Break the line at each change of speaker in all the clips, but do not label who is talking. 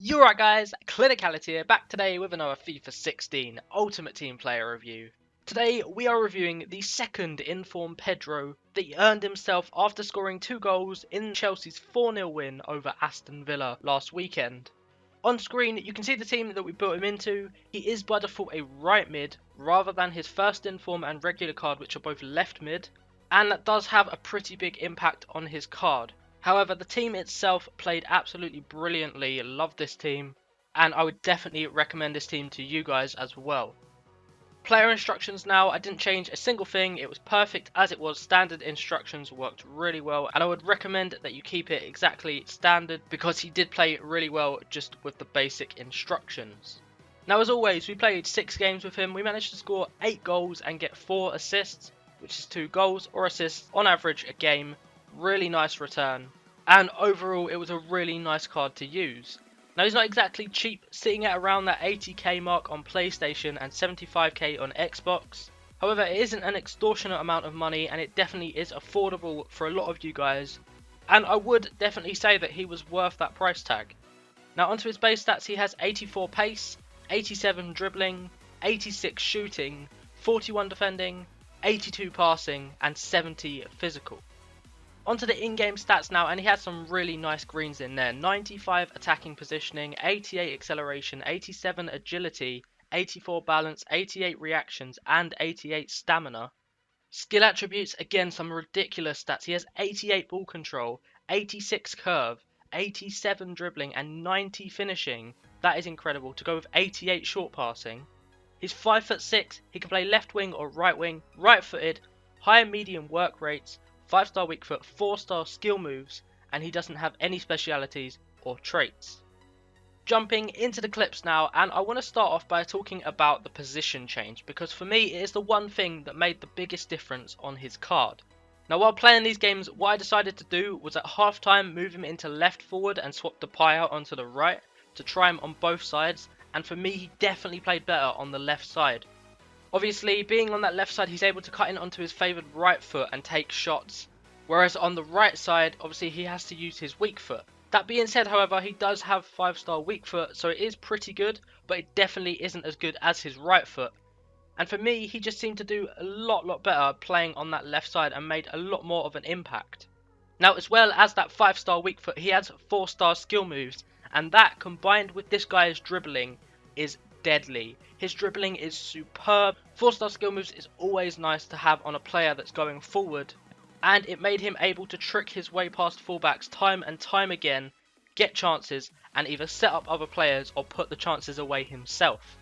You're right guys, Clinicality here, back today with another FIFA 16 Ultimate Team Player review. Today we are reviewing the second in-form Pedro that he earned himself after scoring 2 goals in Chelsea's 4-0 win over Aston Villa last weekend. On screen you can see the team that we built him into. He is by default a right mid rather than his first in-form and regular card, which are both left mid, and that does have a pretty big impact on his card. However, the team itself played absolutely brilliantly. Love this team, and I would definitely recommend this team to you guys as well. Player instructions now, I didn't change a single thing. It was perfect as it was. Standard instructions worked really well, and I would recommend that you keep it exactly standard because he did play really well just with the basic instructions. Now, as always, we played 6 games with him. We managed to score 8 goals and get 4 assists, which is 2 goals or assists on average a game. Really nice return, and overall it was a really nice card to use. Now, he's not exactly cheap, sitting at around that 80k mark on PlayStation and 75k on Xbox. However, it isn't an extortionate amount of money, and it definitely is affordable for a lot of you guys, and I would definitely say that he was worth that price tag. Now, onto his base stats, he has 84 pace, 87 dribbling, 86 shooting, 41 defending, 82 passing and 70 physical. Onto the in-game stats now, and he had some really nice greens in there. 95 attacking positioning, 88 acceleration, 87 agility, 84 balance, 88 reactions and 88 stamina. Skill attributes, again some ridiculous stats. He has 88 ball control, 86 curve, 87 dribbling and 90 finishing. That is incredible to go with 88 short passing. He's 5'6", he can play left wing or right wing, right footed, high and medium work rates, 5-star weak foot, 4-star skill moves, and he doesn't have any specialities or traits. Jumping into the clips now, and I want to start off by talking about the position change, because for me it is the one thing that made the biggest difference on his card. Now, while playing these games, what I decided to do was at half time move him into left forward and swap the pie out onto the right to try him on both sides, and for me he definitely played better on the left side. Obviously, being on that left side, he's able to cut in onto his favoured right foot and take shots. Whereas on the right side, obviously he has to use his weak foot. That being said, however, he does have 5-star weak foot, so it is pretty good, but it definitely isn't as good as his right foot. And for me, he just seemed to do a lot better playing on that left side and made a lot more of an impact. Now, as well as that 5-star weak foot, he has 4-star skill moves, and that combined with this guy's dribbling is deadly. His dribbling is superb. 4-star skill moves is always nice to have on a player that's going forward, and it made him able to trick his way past fullbacks time and time again, get chances and either set up other players or put the chances away himself.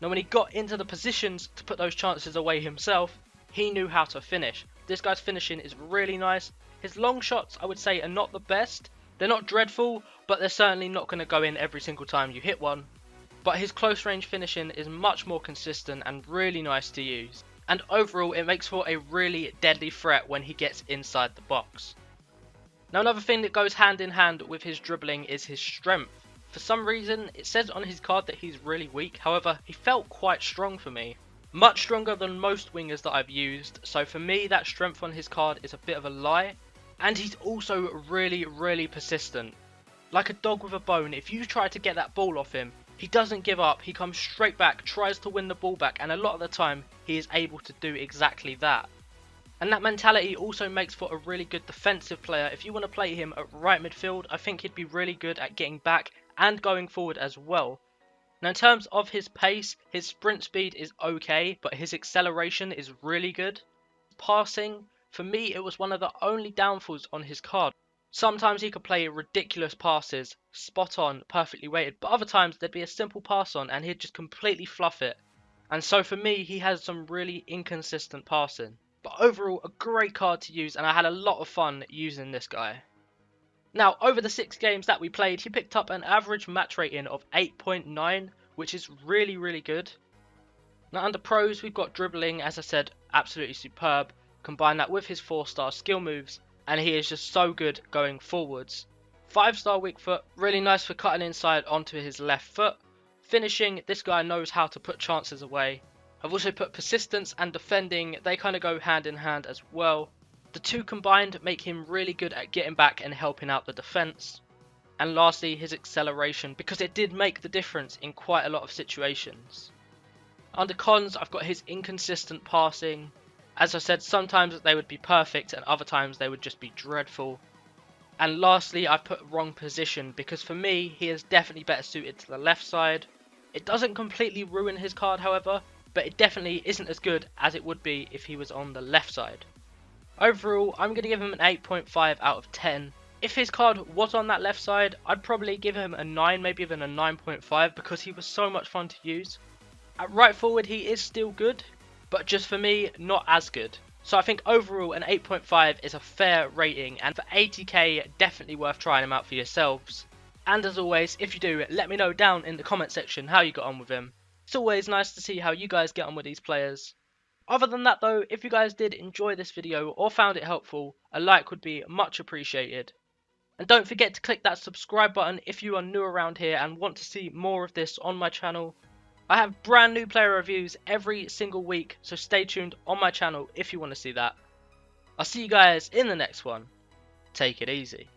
Now, when he got into the positions to put those chances away himself, he knew how to finish. This guy's finishing is really nice. His long shots, I would say, are not the best. They're not dreadful, but they're certainly not going to go in every single time you hit one. But his close range finishing is much more consistent and really nice to use. And overall, it makes for a really deadly threat when he gets inside the box. Now, another thing that goes hand in hand with his dribbling is his strength. For some reason, it says on his card that he's really weak. However, he felt quite strong for me. Much stronger than most wingers that I've used. So for me, that strength on his card is a bit of a lie. And he's also really persistent. Like a dog with a bone, if you try to get that ball off him, he doesn't give up, he comes straight back, tries to win the ball back, and a lot of the time he is able to do exactly that. And that mentality also makes for a really good defensive player. If you want to play him at right midfield, I think he'd be really good at getting back and going forward as well. Now, in terms of his pace, his sprint speed is okay, but his acceleration is really good. Passing, for me, it was one of the only downfalls on his card. Sometimes he could play ridiculous passes, spot on, perfectly weighted, but other times there'd be a simple pass on and he'd just completely fluff it. And so for me, he has some really inconsistent passing. But overall, a great card to use, and I had a lot of fun using this guy. Now, over the 6 games that we played, he picked up an average match rating of 8.9, which is really good. Now, under pros, we've got dribbling, as I said, absolutely superb. Combine that with his 4-star skill moves, and he is just so good going forwards. 5-star weak foot, really nice for cutting inside onto his left foot. Finishing, this guy knows how to put chances away. I've also put persistence and defending, they kind of go hand in hand as well. The two combined make him really good at getting back and helping out the defence. And lastly, his acceleration, because it did make the difference in quite a lot of situations. Under cons, I've got his inconsistent passing. As I said, sometimes they would be perfect and other times they would just be dreadful. And lastly, I put wrong position, because for me, he is definitely better suited to the left side. It doesn't completely ruin his card, however, but it definitely isn't as good as it would be if he was on the left side. Overall, I'm going to give him an 8.5 out of 10. If his card was on that left side, I'd probably give him a 9, maybe even a 9.5, because he was so much fun to use. At right forward, he is still good, but just for me, not as good. So I think overall an 8.5 is a fair rating, and for 80k, definitely worth trying him out for yourselves. And as always, if you do, let me know down in the comment section how you got on with him. It's always nice to see how you guys get on with these players. Other than that though, if you guys did enjoy this video or found it helpful, a like would be much appreciated. And don't forget to click that subscribe button if you are new around here and want to see more of this on my channel. I have brand new player reviews every single week, so stay tuned on my channel if you want to see that. I'll see you guys in the next one. Take it easy.